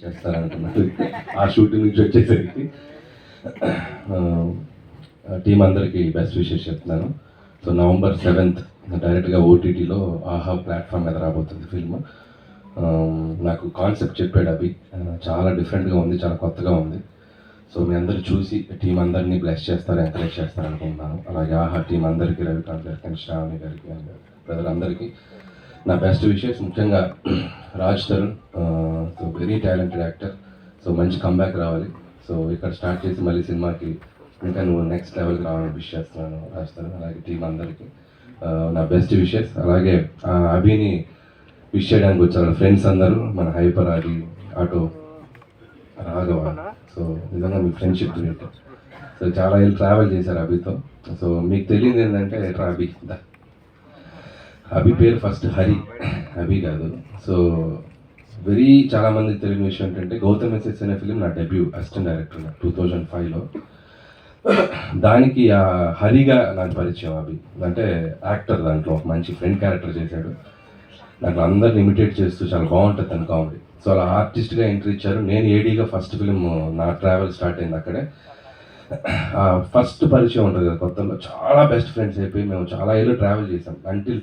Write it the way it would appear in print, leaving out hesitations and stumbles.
చేస్తారనుకున్నాను. ఆ షూటింగ్ నుంచి వచ్చేసరికి టీం అందరికీ బెస్ట్ విషెస్ చెప్తున్నాను. సో November 7th డైరెక్ట్గా ఓటీటీలో ఆహా ప్లాట్ఫామ్ మీద రాబోతుంది ఫిల్మ్. నాకు కాన్సెప్ట్ చెప్పాడు అభి, చాలా డిఫరెంట్గా ఉంది, చాలా కొత్తగా ఉంది. సో మీ అందరూ చూసి టీం అందరినీ బ్లెస్ చేస్తారు, ఎంకరేజ్ చేస్తారు అనుకుంటున్నాను. అలాగే ఆహా టీం అందరికీ, రవికాంత్ గారికి, శ్రావణి గారికి అండ్ ప్రజలందరికీ నా బెస్ట్ విషెస్. ముఖ్యంగా Raj Tarun, so very talented actor. So మంచి కంబ్యాక్ రావాలి. సో ఇక్కడ స్టార్ట్ చేసి మళ్ళీ సినిమాకి ఇంకా నువ్వు నెక్స్ట్ లెవెల్కి రావాలని విష్ చేస్తున్నాను రాజ్ తరుణ్. అలాగే టీం అందరికీ నా బెస్ట్ విషెస్. అలాగే అభిని విష్ చేయడానికి వచ్చారు ఫ్రెండ్స్ అందరూ, మన హైపర్ ఆది, ఆటో, రాఘవ. సో నిజంగా మీ ఫ్రెండ్షిప్ గ్రేట్. సో చాలా ఏళ్ళు ట్రావెల్ చేశారు అభితో. సో మీకు తెలియదు ఏంటంటే ఎట్రా అభి పేరు ఫస్ట్ హరి, అభి కాదు. సో చాలామందికి తెలియని విషయం ఏంటంటే గౌతమ్ ఎస్ఎస్ అనే ఫిలిం నా డెబ్యూ అసిస్టెంట్ డైరెక్టర్ 2005లో. దానికి ఆ హరిగా నాకు పరిచయం అభి. అంటే యాక్టర్, దాంట్లో ఒక మంచి ఫ్రెండ్ క్యారెక్టర్ చేశాడు. దాంట్లో అందరిని ఇమిటేట్ చేస్తూ చాలా బాగుంటుంది తన కామెడీ. సో అలా ఆర్టిస్ట్గా ఎంట్రీ ఇచ్చారు. నేను ఏడీగా ఫస్ట్ ఫిలిం నా ట్రావెల్ స్టార్ట్ అయింది అక్కడే. ఫస్ట్ పరిచయం ఉంటుంది కదా కొత్తలో, చాలా బెస్ట్ ఫ్రెండ్స్ అయిపోయి మేము చాలా ఏళ్ళు ట్రావెల్ చేసాం. అంటిల్